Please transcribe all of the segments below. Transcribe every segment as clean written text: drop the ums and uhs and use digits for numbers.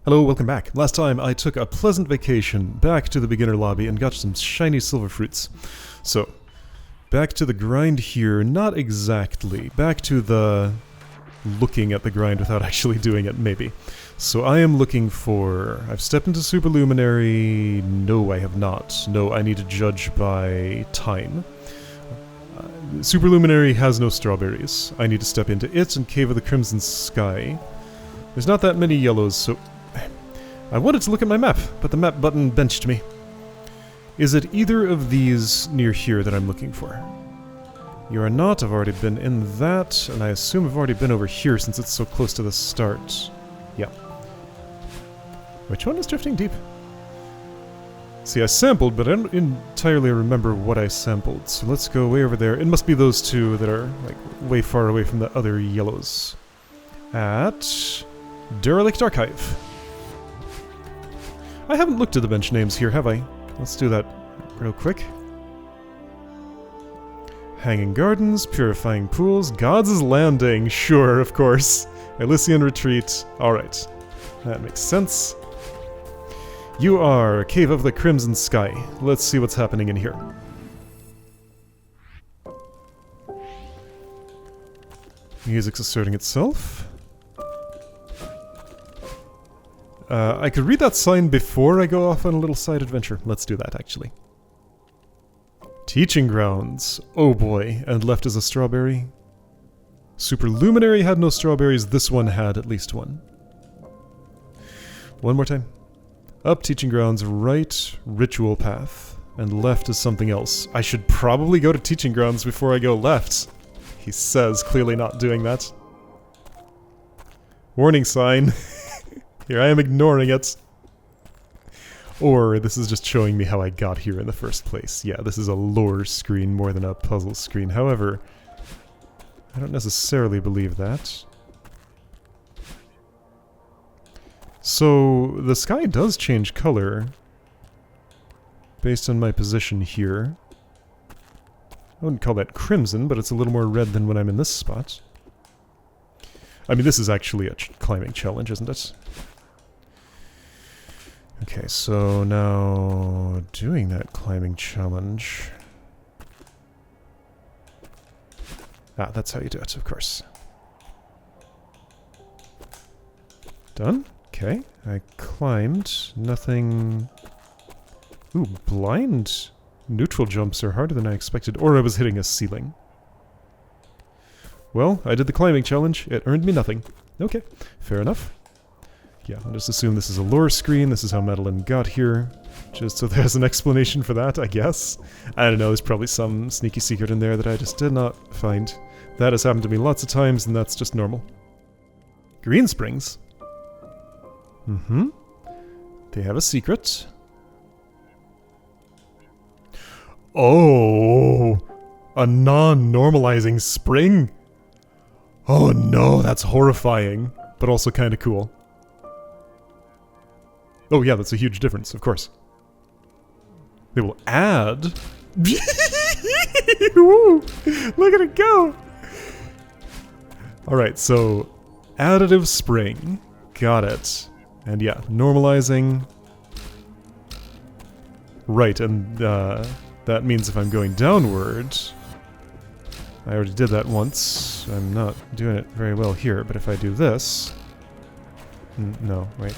Hello, welcome back. Last time I took a pleasant vacation back to the beginner lobby and got some shiny silver fruits. So, back to the grind here, not exactly. Back to the looking at the grind without actually doing it, maybe. So I am looking for... I've stepped into Superluminary... No, I have not. No, I need to judge by time. Superluminary has no strawberries. I need to step into it and Cave of the Crimson Sky. There's not that many yellows, so... I wanted to look at my map, but the map button benched me. Is it either of these near here that I'm looking for? You are not. I've already been in that, and I assume I've already been over here since it's so close to the start. Yeah. Which one is drifting deep? See, I sampled, but I don't entirely remember what I sampled, so let's go way over there. It must be those two that are, like, way far away from the other yellows. At... Derelict Archive. I haven't looked at the bench names here, have I? Let's do that real quick. Hanging Gardens, Purifying Pools, Gods' Landing, sure, of course. Elysian Retreat, alright. That makes sense. You are Cave of the Crimson Sky. Let's see what's happening in here. Music's asserting itself. I could read that sign before I go off on a little side adventure. Let's do that, actually. Teaching Grounds. Oh boy, and left is a strawberry. Superluminary had no strawberries, this one had at least one. One more time. Up Teaching Grounds, right Ritual Path, and left is something else. I should probably go to Teaching Grounds before I go left. He says, clearly not doing that. Warning sign. Here I am ignoring it. Or this is just showing me how I got here in the first place. Yeah, this is a lore screen more than a puzzle screen. However, I don't necessarily believe that. So, the sky does change color based on my position here. I wouldn't call that crimson, but it's a little more red than when I'm in this spot. I mean, this is actually a climbing challenge, isn't it? Okay, so now doing that climbing challenge. Ah, that's how you do it, of course. Done? Okay, I climbed. Nothing... Ooh, blind neutral jumps are harder than I expected, or I was hitting a ceiling. Well, I did the climbing challenge. It earned me nothing. Okay, fair enough. Yeah, I'll just assume this is a lore screen. This is how Madeline got here. Just so there's an explanation for that, I guess. I don't know, there's probably some sneaky secret in there that I just did not find. That has happened to me lots of times, and that's just normal. Green Springs. Mm-hmm. They have a secret. Oh! A non-normalizing spring? Oh no, that's horrifying, but also kind of cool. Oh yeah, that's a huge difference, of course. They will add... Woo! Look at it go! Alright, so... Additive spring. Got it. And yeah, normalizing... Right, and that means if I'm going downward... I already did that once. I'm not doing it very well here, but if I do this... No, wait.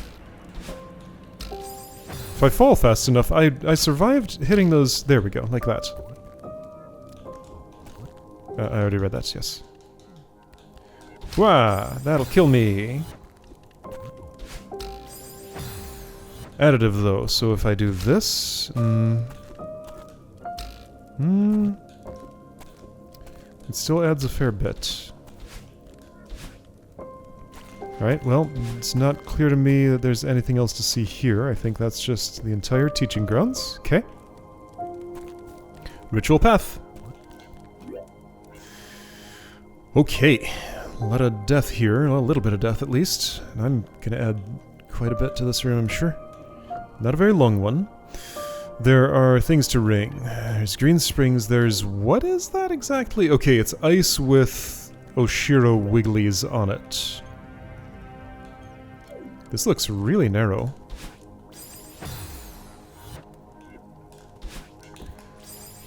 If I fall fast enough, I survived hitting those... There we go, like that. I already read that, yes. Wah! That'll kill me! Additive, though, so if I do this... It still adds a fair bit. Alright, well, it's not clear to me that there's anything else to see here. I think that's just the entire Teaching Grounds. Okay. Ritual Path. Okay. A lot of death here. Well, a little bit of death, at least. And I'm gonna add quite a bit to this room, I'm sure. Not a very long one. There are things to ring. There's Green Springs, there's... What is that exactly? Okay, it's ice with Oshiro Wigglies on it. This looks really narrow.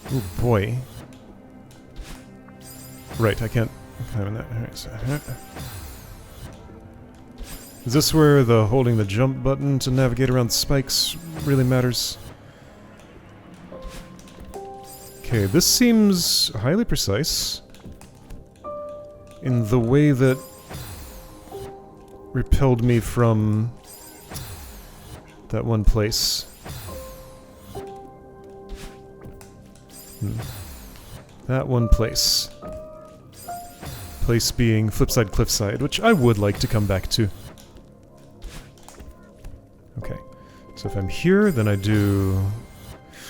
Oh boy. Right, I can't climb in that. Alright, so, is this where the holding the jump button to navigate around spikes really matters? Okay, this seems highly precise in the way that repelled me from that one place. That one place. Place being Flipside Cliffside, which I would like to come back to. Okay, so if I'm here, then I do...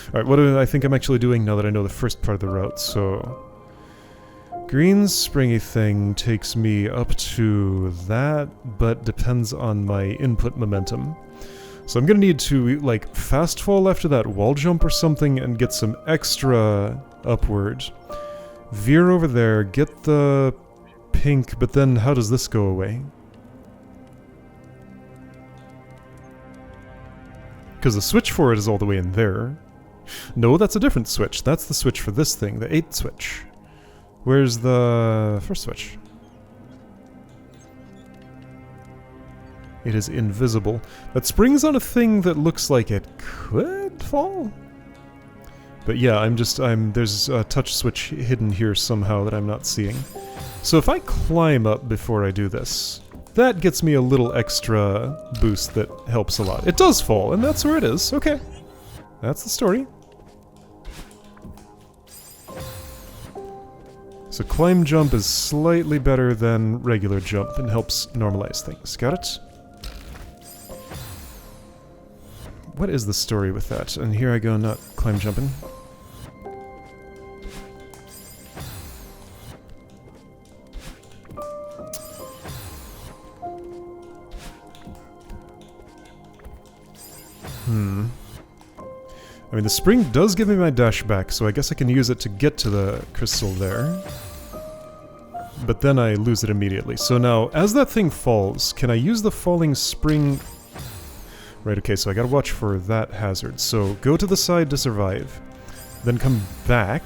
Alright, what do I think I'm actually doing now that I know the first part of the route? So... Green springy thing takes me up to that, but depends on my input momentum. So I'm gonna need to, like, fast fall after that wall jump or something and get some extra upward. Veer over there, get the pink, but then how does this go away? Because the switch for it is all the way in there. No, that's a different switch. That's the switch for this thing, the 8 switch. Where's the first switch? It is invisible. That springs on a thing that looks like it could fall? But yeah, there's a touch switch hidden here somehow that I'm not seeing. So if I climb up before I do this, that gets me a little extra boost that helps a lot. It does fall, and that's where it is. Okay. That's the story. So climb jump is slightly better than regular jump and helps normalize things. Got it? What is the story with that? And here I go not climb jumping. I mean, the spring does give me my dash back, so I guess I can use it to get to the crystal there. But then I lose it immediately. So now, as that thing falls, can I use the falling spring... Right, okay, so I gotta watch for that hazard. So, go to the side to survive. Then come back.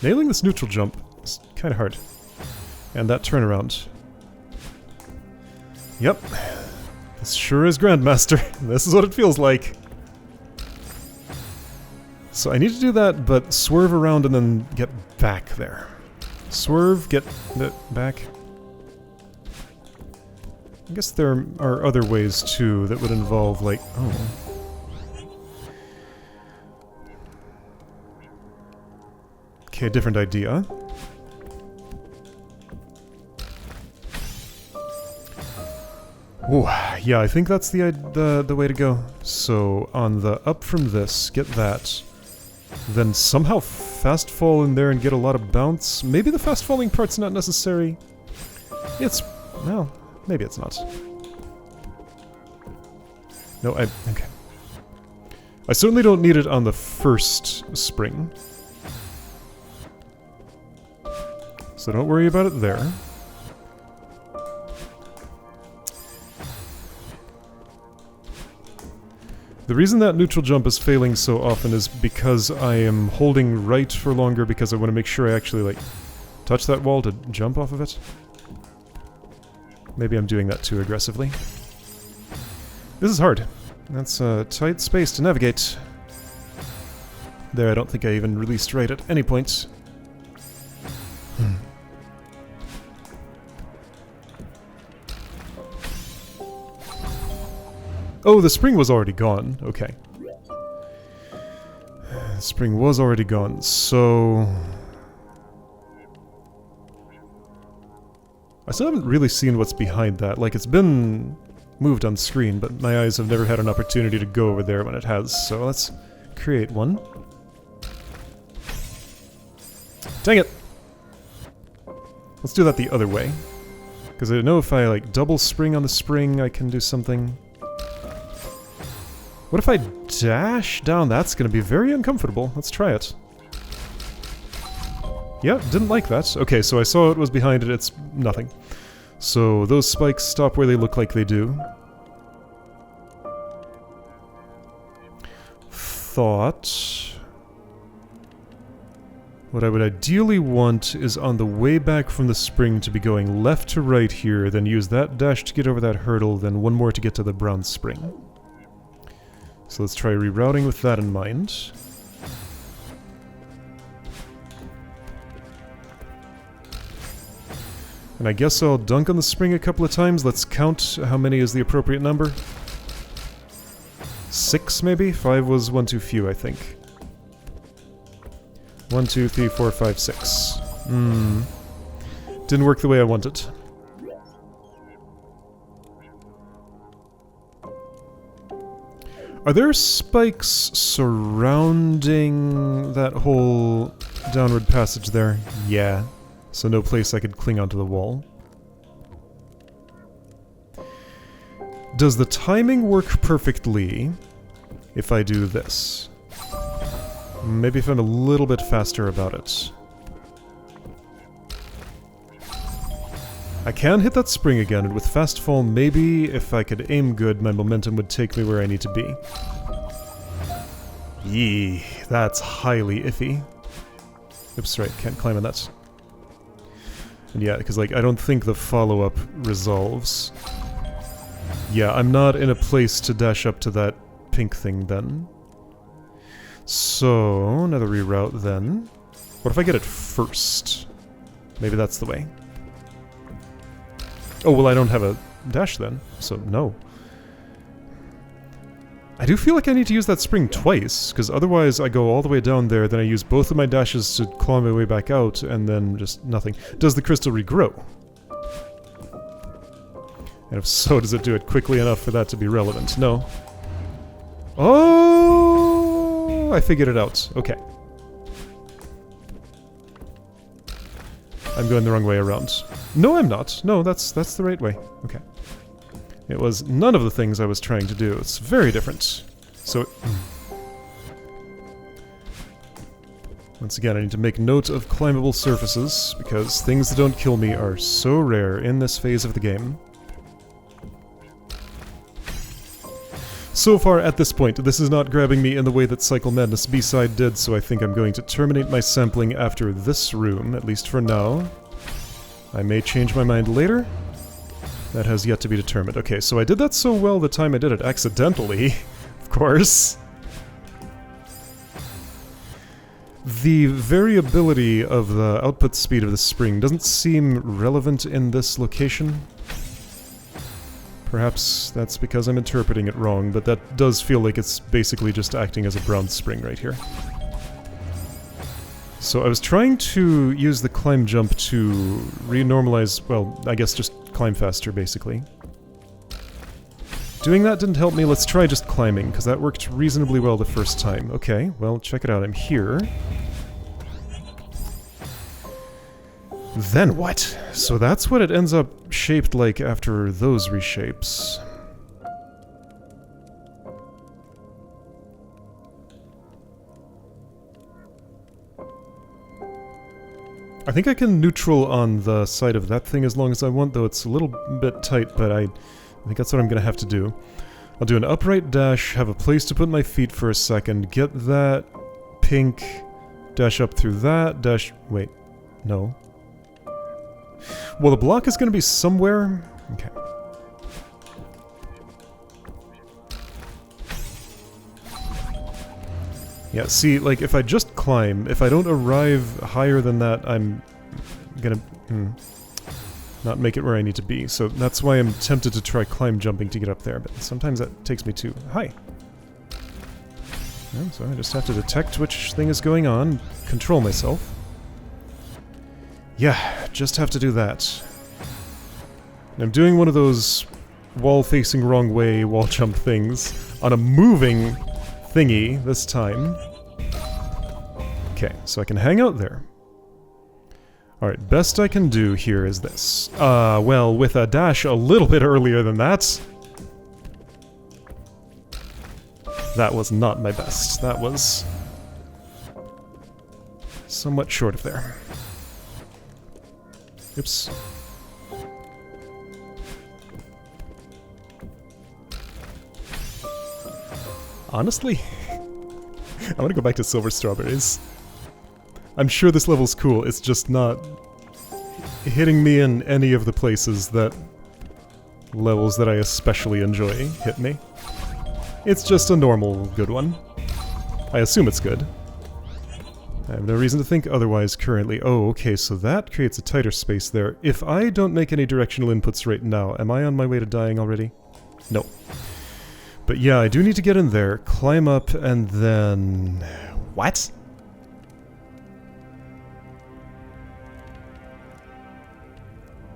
Nailing this neutral jump is kinda hard. And that turnaround. Yep. This sure is Grandmaster. This is what it feels like. So I need to do that, but swerve around and then get back there. Swerve, get back. I guess there are other ways too that would involve, like, oh. Okay, different idea. Ooh, yeah, I think that's the way to go. So on the up from this, get that. Then somehow fast fall in there and get a lot of bounce. Maybe the fast falling part's not necessary. It's... well, maybe it's not. No, okay. I certainly don't need it on the first spring. So don't worry about it there. The reason that neutral jump is failing so often is because I am holding right for longer because I want to make sure I actually, like, touch that wall to jump off of it. Maybe I'm doing that too aggressively. This is hard. That's a tight space to navigate. There, I don't think I even released right at any point. Oh, the spring was already gone. Okay. The spring was already gone, so... I still haven't really seen what's behind that. Like, it's been moved on screen, but my eyes have never had an opportunity to go over there when it has, so let's create one. Dang it! Let's do that the other way. Because I know if I, like, double spring on the spring, I can do something. What if I dash down? That's going to be very uncomfortable. Let's try it. Yeah, didn't like that. Okay, so I saw it was behind it, it's nothing. So those spikes stop where they look like they do. Thought... What I would ideally want is on the way back from the spring to be going left to right here, then use that dash to get over that hurdle, then one more to get to the brown spring. So let's try rerouting with that in mind. And I guess I'll dunk on the spring a couple of times. Let's count how many is the appropriate number. 6 maybe? 5 was one too few, I think. 1, 2, 3, 4, 5, 6. Didn't work the way I wanted. Are there spikes surrounding that whole downward passage there? Yeah. So no place I could cling onto the wall. Does the timing work perfectly if I do this? Maybe if I'm a little bit faster about it. I can hit that spring again, and with fast fall, maybe if I could aim good, my momentum would take me where I need to be. Yee, that's highly iffy. Oops, right, can't climb on that. And yeah, because like, I don't think the follow-up resolves. Yeah, I'm not in a place to dash up to that pink thing then. So, another reroute then. What if I get it first? Maybe that's the way. Oh, well I don't have a dash then, so no. I do feel like I need to use that spring twice, because otherwise I go all the way down there, then I use both of my dashes to claw my way back out, and then just nothing. Does the crystal regrow? And if so, does it do it quickly enough for that to be relevant? No. Oh! I figured it out. Okay. I'm going the wrong way around. No, I'm not. No, that's the right way. Okay. It was none of the things I was trying to do. It's very different. So... Once again, I need to make note of climbable surfaces, because things that don't kill me are so rare in this phase of the game. So far, at this point, this is not grabbing me in the way that Cycle Madness B-side did, so I think I'm going to terminate my sampling after this room, at least for now. I may change my mind later. That has yet to be determined. Okay, so I did that so well the time I did it accidentally, of course. The variability of the output speed of the spring doesn't seem relevant in this location. Perhaps that's because I'm interpreting it wrong, but that does feel like it's basically just acting as a brown spring right here. So I was trying to use the climb jump to renormalize, well, I guess just climb faster, basically. Doing that didn't help me. Let's try just climbing, because that worked reasonably well the first time. Okay, well, check it out. I'm here. Then what? So that's what it ends up shaped like after those reshapes. I think I can neutral on the side of that thing as long as I want, though it's a little bit tight, but I think that's what I'm going to have to do. I'll do an upright dash, have a place to put my feet for a second, get that pink, dash up through that, dash... wait, no. Well, the block is going to be somewhere... okay. Yeah, see, like, if I just climb, if I don't arrive higher than that, I'm gonna not make it where I need to be. So that's why I'm tempted to try climb jumping to get up there, but sometimes that takes me too high. Yeah, so I just have to detect which thing is going on, control myself. Yeah, just have to do that. And I'm doing one of those wall-facing wrong way wall jump things on a moving thingy this time. Okay, so I can hang out there. Alright, best I can do here is this. Well, with a dash a little bit earlier than that. That was not my best. That was somewhat short of there. Oops. Honestly, I want to go back to Silver Strawberries. I'm sure this level's cool, it's just not hitting me in any of the places that levels that I especially enjoy hit me. It's just a normal good one. I assume it's good. I have no reason to think otherwise currently. Oh, okay, so that creates a tighter space there. If I don't make any directional inputs right now, am I on my way to dying already? No. But yeah, I do need to get in there, climb up, and then... What?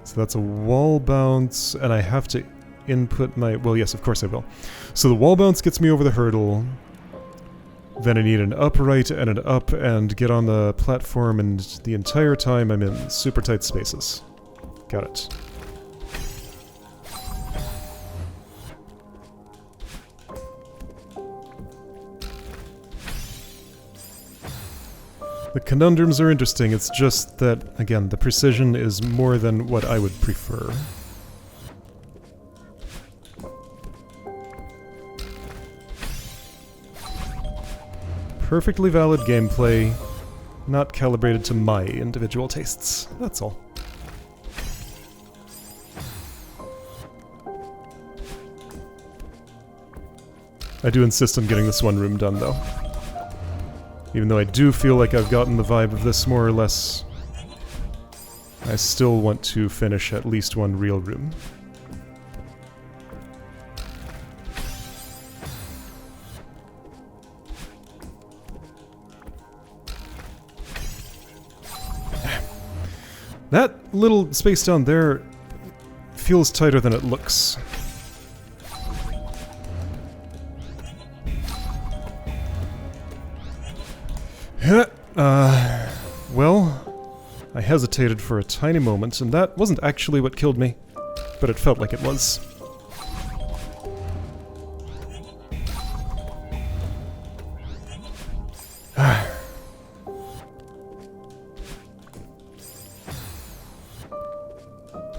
So that's a wall bounce, and I have to input my... Well, yes, of course I will. So the wall bounce gets me over the hurdle. Then I need an upright and an up and get on the platform, and the entire time I'm in super tight spaces. Got it. The conundrums are interesting, it's just that, again, the precision is more than what I would prefer. Perfectly valid gameplay, not calibrated to my individual tastes. That's all. I do insist on getting this one room done, though. Even though I do feel like I've gotten the vibe of this more or less, I still want to finish at least one real room. That little space down there feels tighter than it looks. Well, I hesitated for a tiny moment, and that wasn't actually what killed me, but it felt like it was.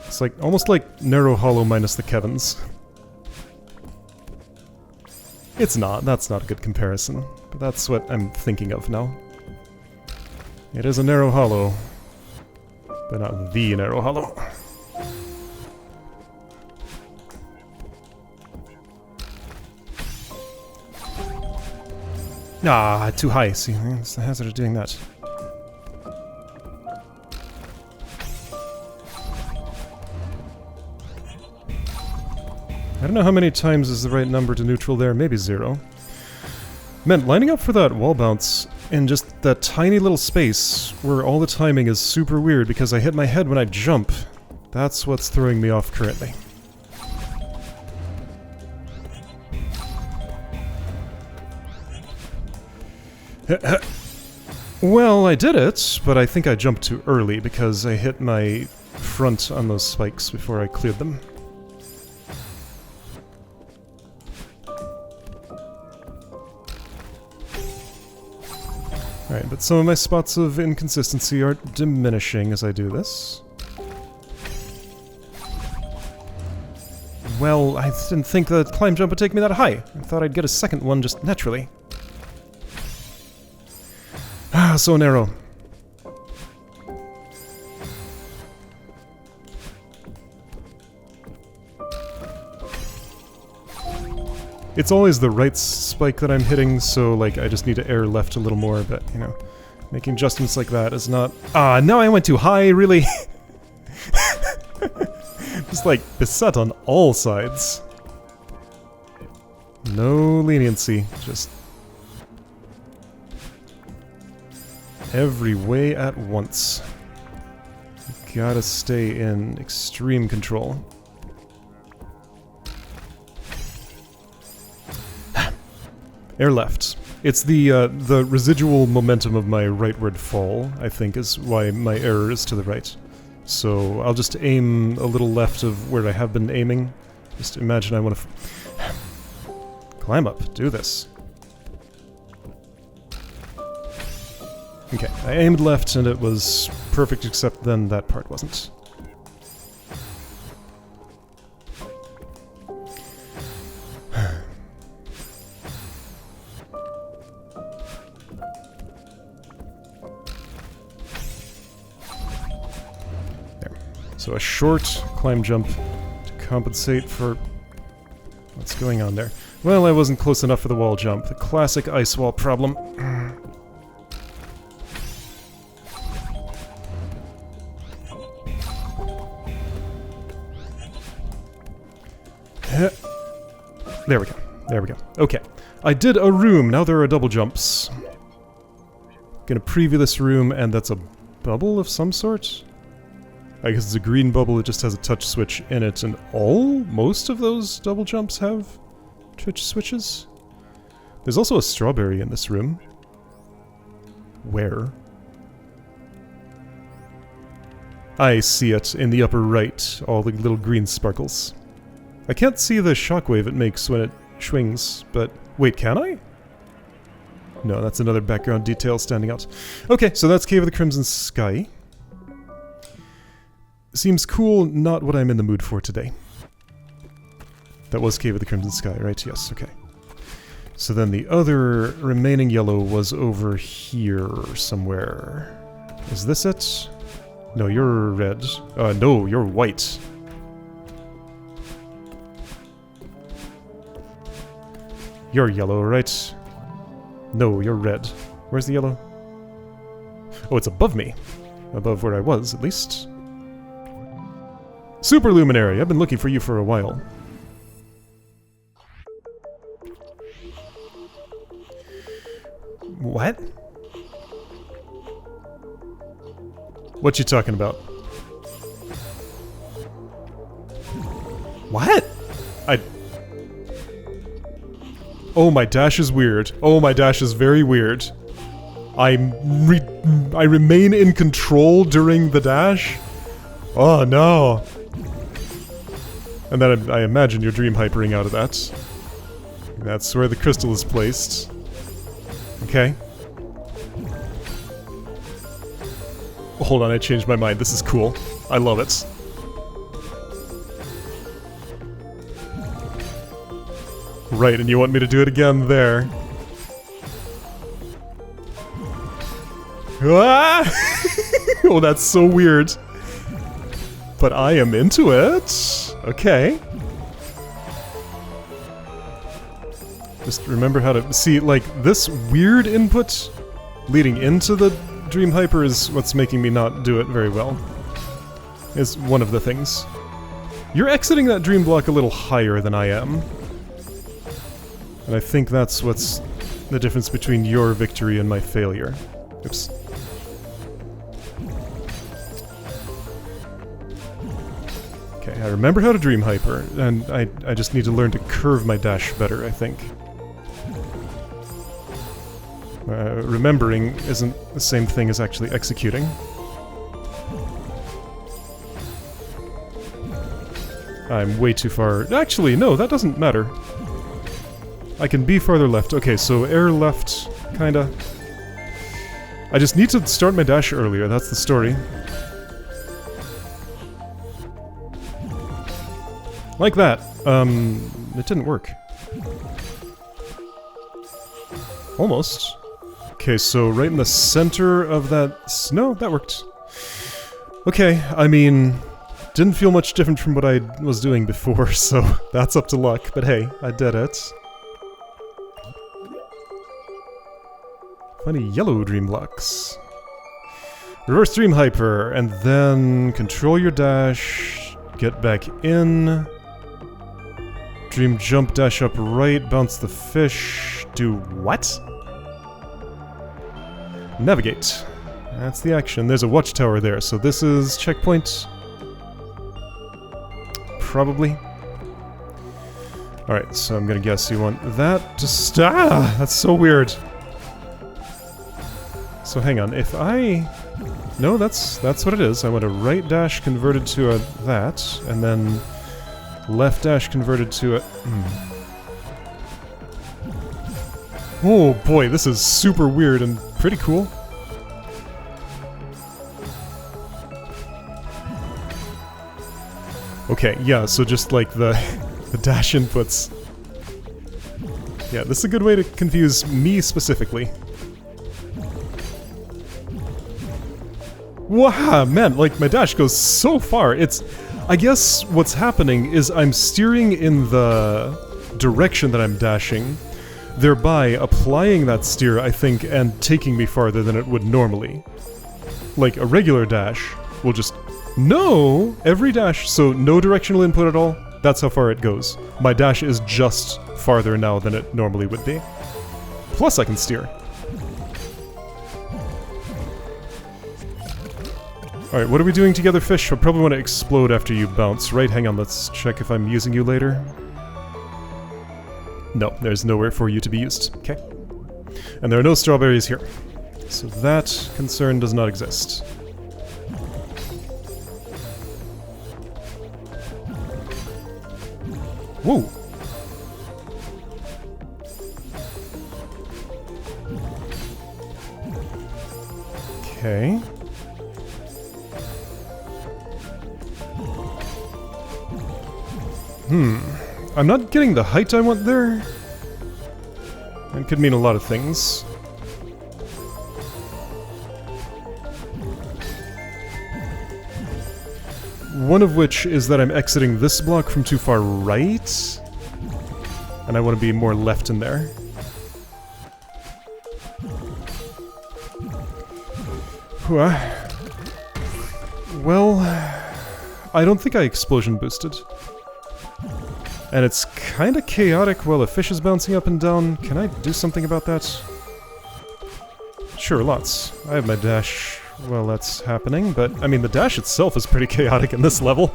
It's like, almost like Narrow Hollow minus the Kevins. It's not, that's not a good comparison, but that's what I'm thinking of now. It is a Narrow Hollow, but not the Narrow Hollow. Ah, too high. See, that's the hazard of doing that. I don't know how many times is the right number to neutral there, maybe 0. Man, lining up for that wall bounce in just that tiny little space where all the timing is super weird because I hit my head when I jump. That's what's throwing me off currently. Well, I did it, but I think I jumped too early because I hit my front on those spikes before I cleared them. Alright, but some of my spots of inconsistency are diminishing as I do this. Well, I didn't think the climb jump would take me that high. I thought I'd get a second one just naturally. Ah, so narrow. It's always the right spike that I'm hitting, so like I just need to air left a little more, but you know, making adjustments like that is not... Ah, now I went too high, really? Just like beset on all sides. No leniency, just every way at once. Gotta stay in extreme control. Air left. It's the residual momentum of my rightward fall, I think, is why my error is to the right. So I'll just aim a little left of where I have been aiming. Just imagine I want to... Climb up. Do this. Okay, I aimed left and it was perfect, except then that part wasn't. So a short climb jump to compensate for... What's going on there? Well, I wasn't close enough for the wall jump. The classic ice wall problem. There we go. There we go. Okay. I did a room. Now there are double jumps. Gonna preview this room, and that's a bubble of some sort? I guess it's a green bubble. It just has a touch switch in it, and most of those double jumps have touch switches. There's also a strawberry in this room. Where? I see it in the upper right, all the little green sparkles. I can't see the shockwave it makes when it swings, but... Wait, can I? No, that's another background detail standing out. Okay, so that's Cave of the Crimson Sky. Seems cool, not what I'm in the mood for today. That was Cave of the Crimson Sky, right? Yes, okay. So then the other remaining yellow was over here somewhere. Is this it? No, you're red. No, you're white. You're yellow, right? No, you're red. Where's the yellow? Oh, it's above me. Above where I was, at least. Superluminary! I've been looking for you for a while. What? What you talking about? What? Oh, my dash is weird. Oh, my dash is very weird. I remain in control during the dash? Oh, no. And then I imagine you're dream hypering out of that. That's where the crystal is placed. Okay. Hold on, I changed my mind. This is cool. I love it. Right, and you want me to do it again there. Ah! Oh, that's so weird. But I am into it. Okay. Just remember how to... See, like, this weird input leading into the Dream Hyper is what's making me not do it very well. Is one of the things. You're exiting that Dream Block a little higher than I am. And I think that's what's the difference between your victory and my failure. Oops. Okay, I remember how to Dream Hyper, and I just need to learn to curve my dash better, I think. Remembering isn't the same thing as actually executing. I'm way too far... Actually, no, that doesn't matter. I can be farther left. Okay, so air left, kinda. I just need to start my dash earlier, that's the story. Like that. It didn't work. Almost. Okay, so right in the center of that... No, that worked. Okay, I mean... Didn't feel much different from what I was doing before, so that's up to luck. But hey, I did it. Funny yellow dream blocks. Reverse Dream Hyper, and then control your dash, get back in, Dream Jump, dash up right, bounce the fish, do what? Navigate. That's the action. There's a watchtower there, so this is checkpoint. Probably. Alright, so I'm gonna guess you want that to stop. That's so weird. So hang on, if I... No, that's what it is. I want a right dash converted to a that, and then left dash converted to a... Oh boy, this is super weird and pretty cool. Okay, yeah, so just like the dash inputs. Yeah, this is a good way to confuse me specifically. Wow, man, like, my dash goes so far. It's... I guess what's happening is I'm steering in the direction that I'm dashing, thereby applying that steer, I think, and taking me farther than it would normally. Like, a regular dash will just... No! Every dash, so no directional input at all, that's how far it goes. My dash is just farther now than it normally would be. Plus I can steer. Alright, what are we doing together, fish? I probably want to explode after you bounce, right? Hang on, let's check if I'm using you later. No, there's nowhere for you to be used. Okay. And there are no strawberries here. So that concern does not exist. Whoa! Okay. I'm not getting the height I want there. That could mean a lot of things. One of which is that I'm exiting this block from too far right. And I want to be more left in there. Well, I don't think I explosion boosted. And it's kinda chaotic while a fish is bouncing up and down. Can I do something about that? Sure, lots. I have my dash while that's happening, but I mean the dash itself is pretty chaotic in this level.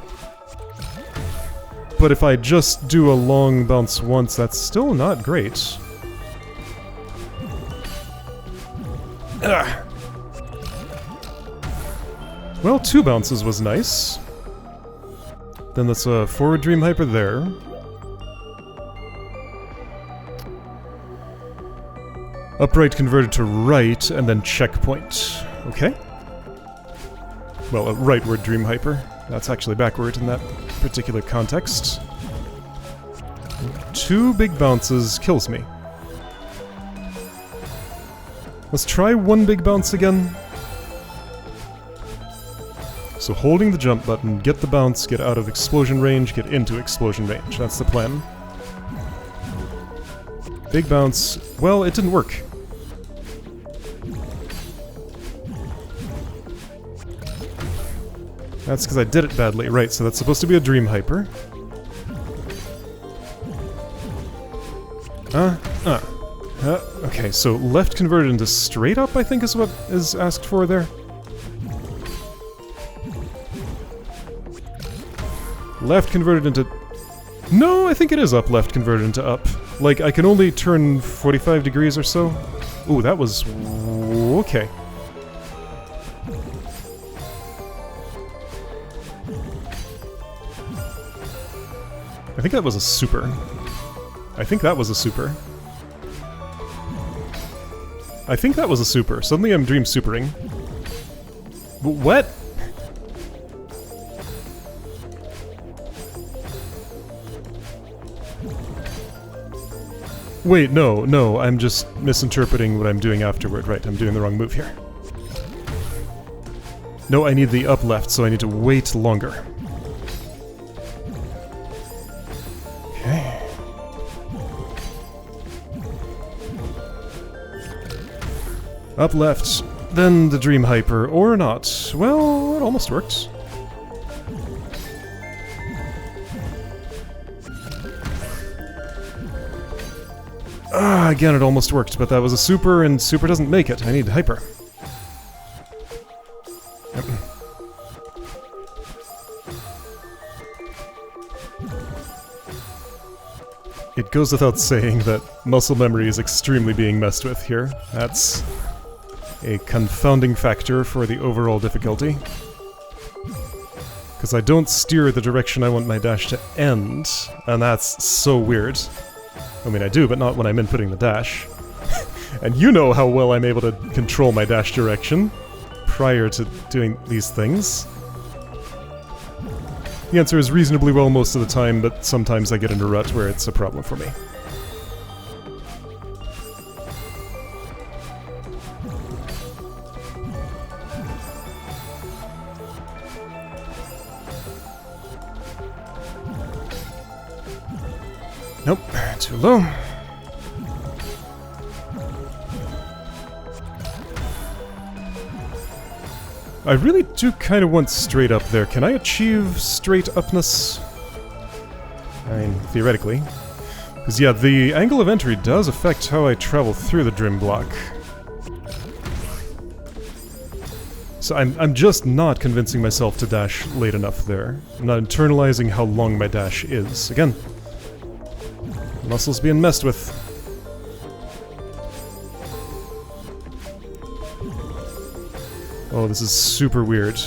But if I just do a long bounce once, that's still not great. Ugh. Well, 2 bounces was nice. Then that's a forward dream hyper there. Upright converted to right, and then checkpoint. Okay. Well, a rightward dream hyper. That's actually backward in that particular context. 2 big bounces kills me. Let's try 1 big bounce again. So holding the jump button, get the bounce, get out of explosion range, get into explosion range. That's the plan. Big bounce. Well, it didn't work. That's because I did it badly. Right, so that's supposed to be a dream hyper. Okay, so left converted into straight up, I think is what is asked for there. Left converted into... No, I think it is up left converted into up. Like, I can only turn 45 degrees or so. Ooh, that was... okay. I think that was a super. I think that was a super. I think that was a super. Suddenly I'm dream supering. What? Wait, no, I'm just misinterpreting what I'm doing afterward. Right, I'm doing the wrong move here. No, I need the up left, so I need to wait longer. Okay. Up left, then the dream hyper, or not. Well, it almost worked. Again, it almost worked, but that was a super, and super doesn't make it. I need hyper. Yep. It goes without saying that muscle memory is extremely being messed with here. That's a confounding factor for the overall difficulty. Because I don't steer the direction I want my dash to end, and that's so weird. I mean, I do, but not when I'm inputting the dash. And you know how well I'm able to control my dash direction prior to doing these things. The answer is reasonably well most of the time, but sometimes I get in a rut where it's a problem for me. Nope, too low. I really do kind of want straight up there. Can I achieve straight upness? I mean, theoretically. Because yeah, the angle of entry does affect how I travel through the Drim block. So I'm just not convincing myself to dash late enough there. I'm not internalizing how long my dash is. Again, muscles being messed with. Oh, this is super weird.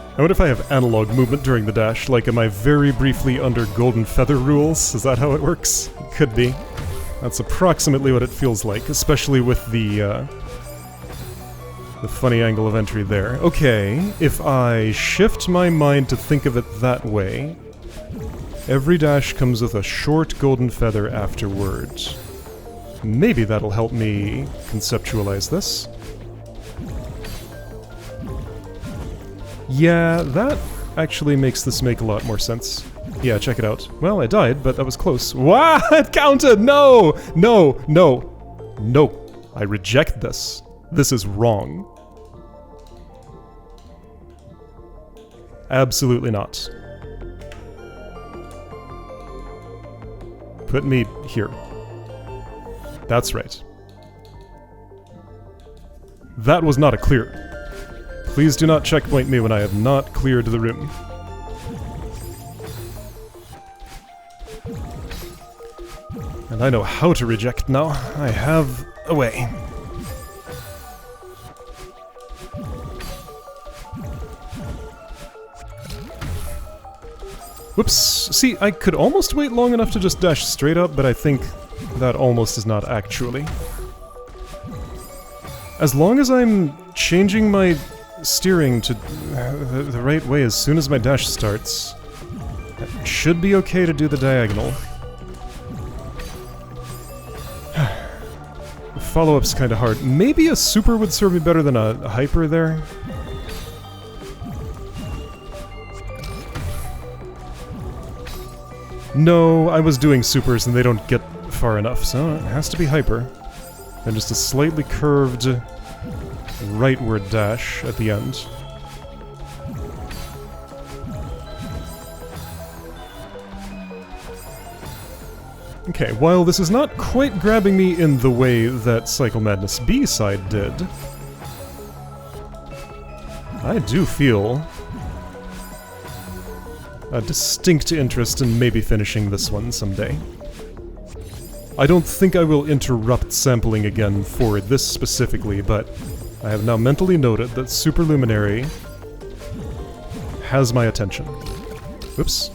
I wonder if I have analog movement during the dash, like am I very briefly under golden feather rules? Is that how it works? Could be. That's approximately what it feels like, especially with the funny angle of entry there. Okay, if I shift my mind to think of it that way, every dash comes with a short golden feather afterwards. Maybe that'll help me conceptualize this. Yeah, that actually makes this make a lot more sense. Yeah, check it out. Well, I died, but that was close. What? It counted! No! No! No! No! I reject this. This is wrong. Absolutely not. Put me here. That's right. That was not a clear. Please do not checkpoint me when I have not cleared the room. And I know how to reject now. I have a way. Whoops. See, I could almost wait long enough to just dash straight up, but I think that almost is not actually. As long as I'm changing my steering to the right way as soon as my dash starts, it should be okay to do the diagonal. The follow-up's kind of hard. Maybe a super would serve me better than a hyper there. No, I was doing supers and they don't get far enough, so it has to be hyper. And just a slightly curved rightward dash at the end. Okay, while this is not quite grabbing me in the way that Cycle Madness B-side did, I do feel a distinct interest in maybe finishing this one someday. I don't think I will interrupt sampling again for this specifically, but I have now mentally noted that Superluminary has my attention. Whoops.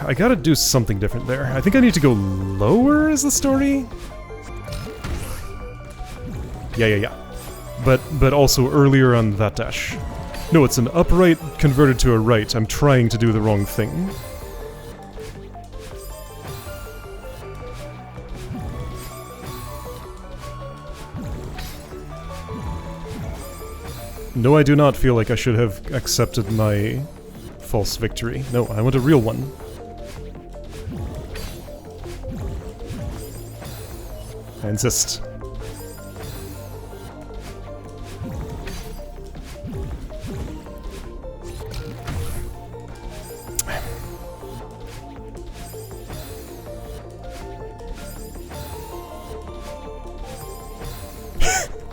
I gotta do something different there. I think I need to go lower, is the story? Yeah. But also earlier on that dash. No, it's an upright converted to a right. I'm trying to do the wrong thing. No, I do not feel like I should have accepted my false victory. No, I want a real one. I insist.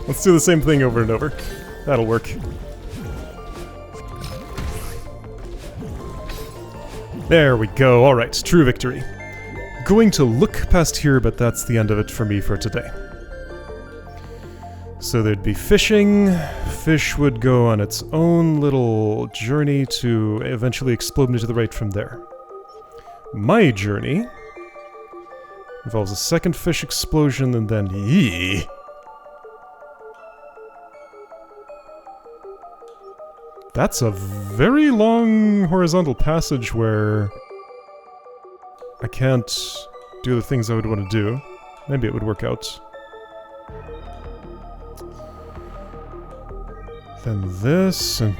Let's do the same thing over and over. That'll work. There we go. Alright, true victory. Going to look past here, but that's the end of it for me for today. So there'd be fishing. Fish would go on its own little journey to eventually explode me to the right from there. My journey involves a second fish explosion and then... That's a very long horizontal passage where I can't do the things I would want to do. Maybe it would work out. Then this, and...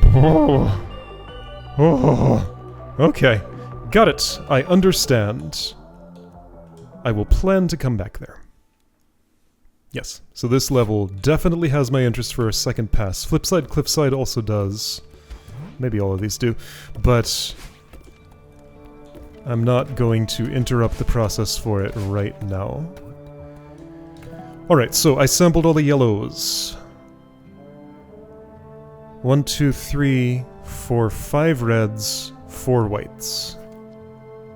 Okay. Got it. I understand. I will plan to come back there. Yes, so this level definitely has my interest for a second pass. Flipside Cliffside also does. Maybe all of these do. But I'm not going to interrupt the process for it right now. Alright, so I sampled all the yellows. 1, 2, 3, 4, 5 reds, 4 whites.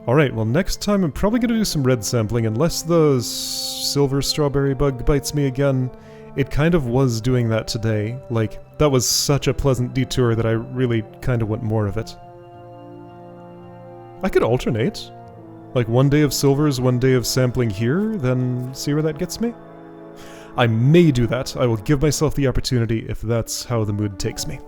Alright, well next time I'm probably gonna do some red sampling, unless the silver strawberry bug bites me again. It kind of was doing that today. Like, that was such a pleasant detour that I really kind of want more of it. I could alternate. Like, one day of silvers, one day of sampling here, then see where that gets me? I may do that. I will give myself the opportunity if that's how the mood takes me.